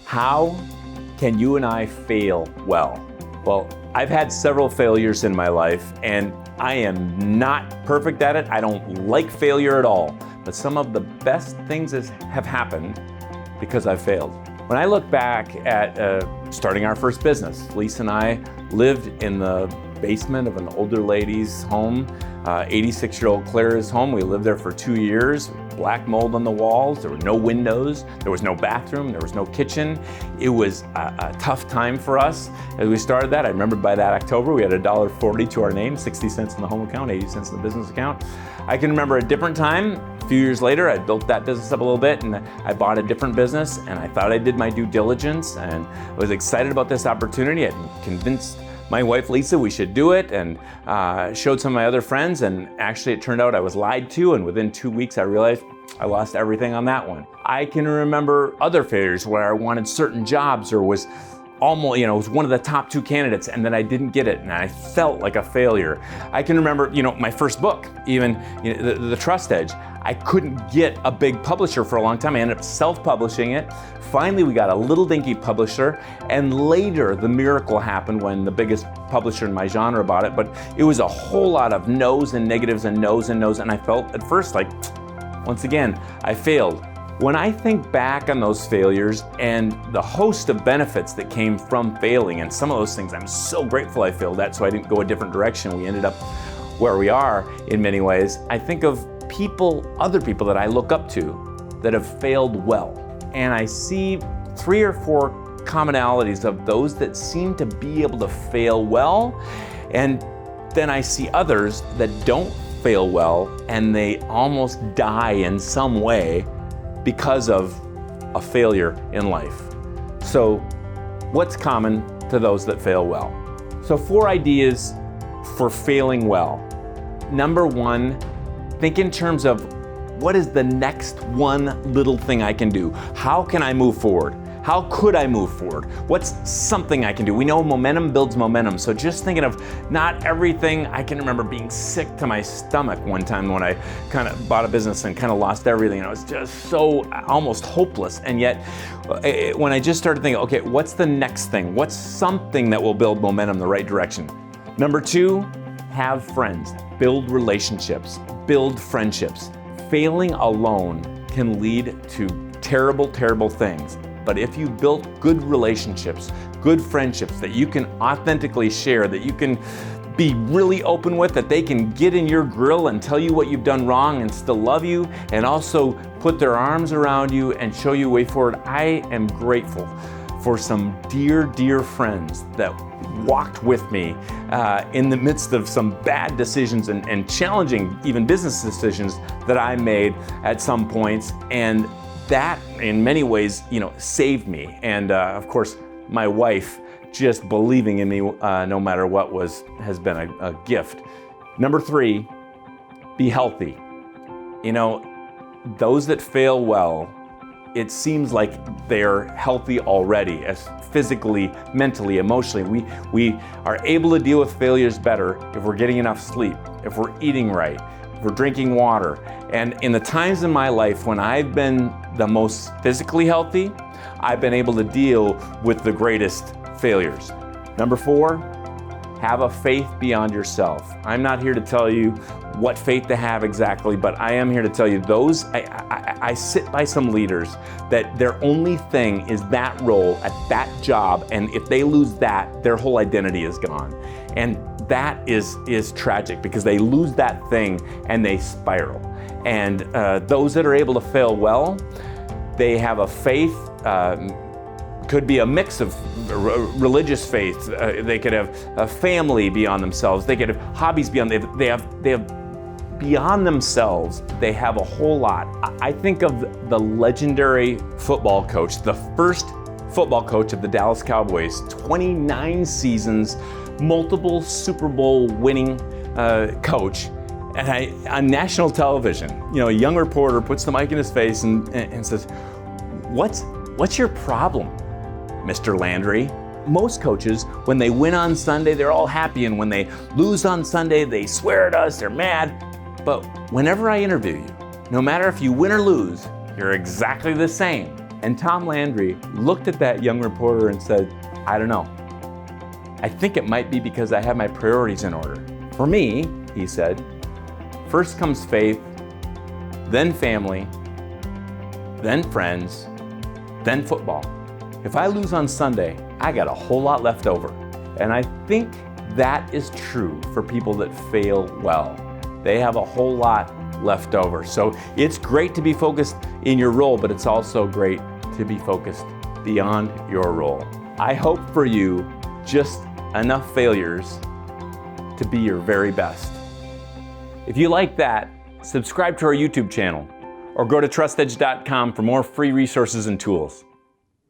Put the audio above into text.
How can you and I fail well? Well, I've had several failures in my life, and I am not perfect at it. I don't like failure at all, but some of the best things have happened because I've failed. When I look back at starting our first business, Lisa and I lived in the basement of an older lady's home, 86-year-old Clara's home. We lived there for 2 years, black mold on the walls, there were no windows, there was no bathroom, there was no kitchen. It was a tough time for us as we started that. I remember by that October, we had $1.40 to our name, 60 cents in the home account, 80 cents in the business account. I can remember a different time. A few years later, I built that business up a little bit and I bought a different business, and I thought I did my due diligence and I was excited about this opportunity. I convinced my wife Lisa we should do it, and showed some of my other friends, and actually it turned out I was lied to, and within 2 weeks I realized I lost everything on that one. I can remember other failures where I wanted certain jobs or was almost, was one of the top 2 candidates, and then I didn't get it and I felt like a failure. I can remember, my first book, even the Trust Edge. I couldn't get a big publisher for a long time. I ended up self-publishing it. Finally, we got a little dinky publisher, and later the miracle happened when the biggest publisher in my genre bought it, but it was a whole lot of no's and negatives and no's and no's, and I felt at first like, once again, I failed. When I think back on those failures and the host of benefits that came from failing, and some of those things I'm so grateful I failed at, so I didn't go a different direction. We ended up where we are in many ways. I think of other people that I look up to that have failed well. And I see 3 or 4 commonalities of those that seem to be able to fail well. And then I see others that don't fail well and they almost die in some way because of a failure in life. So what's common to those that fail well? So 4 ideas for failing well. Number 1, think in terms of what is the next one little thing I can do? How can I move forward? How could I move forward? What's something I can do? We know momentum builds momentum, so just thinking of not everything. I can remember being sick to my stomach one time when I kind of bought a business and kind of lost everything. I was just so almost hopeless, and yet when I just started thinking, okay, what's the next thing? What's something that will build momentum in the right direction? Number 2, have friends, build relationships, build friendships. Failing alone can lead to terrible, terrible things. But if you built good relationships, good friendships that you can authentically share, that you can be really open with, that they can get in your grill and tell you what you've done wrong and still love you, and also put their arms around you and show you a way forward. I am grateful for some dear, dear friends that walked with me in the midst of some bad decisions and challenging even business decisions that I made at some points, and that in many ways saved me. And of course my wife just believing in me no matter what has been a gift. Number 3, be healthy. Those that fail well, it seems like they're healthy already, as physically, mentally, emotionally. We are able to deal with failures better if we're getting enough sleep, if we're eating right, if we're drinking water. And in the times in my life when I've been the most physically healthy, I've been able to deal with the greatest failures. Number 4, have a faith beyond yourself. I'm not here to tell you what faith to have exactly, but I am here to tell you I sit by some leaders that their only thing is that role at that job, and if they lose that, their whole identity is gone. And that is tragic because they lose that thing and they spiral. And those that are able to fail well, they have a faith, could be a mix of religious faith. They could have a family beyond themselves. They could have hobbies beyond. They have beyond themselves. They have a whole lot. I think of the legendary football coach, the first football coach of the Dallas Cowboys, 29 seasons, multiple Super Bowl winning coach. And on national television, a young reporter puts the mic in his face and says, "What's your problem, Mr. Landry?" Most coaches, when they win on Sunday, they're all happy, and when they lose on Sunday, they swear at us, they're mad. But whenever I interview you, no matter if you win or lose, You're exactly the same. And Tom Landry looked at that young reporter and said, I don't know. I think it might be because I have my priorities in order. For me, he said, first comes faith, then family, then friends, then football. If I lose on Sunday, I got a whole lot left over. And I think that is true for people that fail well. They have a whole lot left over. So it's great to be focused in your role, but it's also great to be focused beyond your role. I hope for you just enough failures to be your very best. If you like that, subscribe to our YouTube channel or go to trustedge.com for more free resources and tools.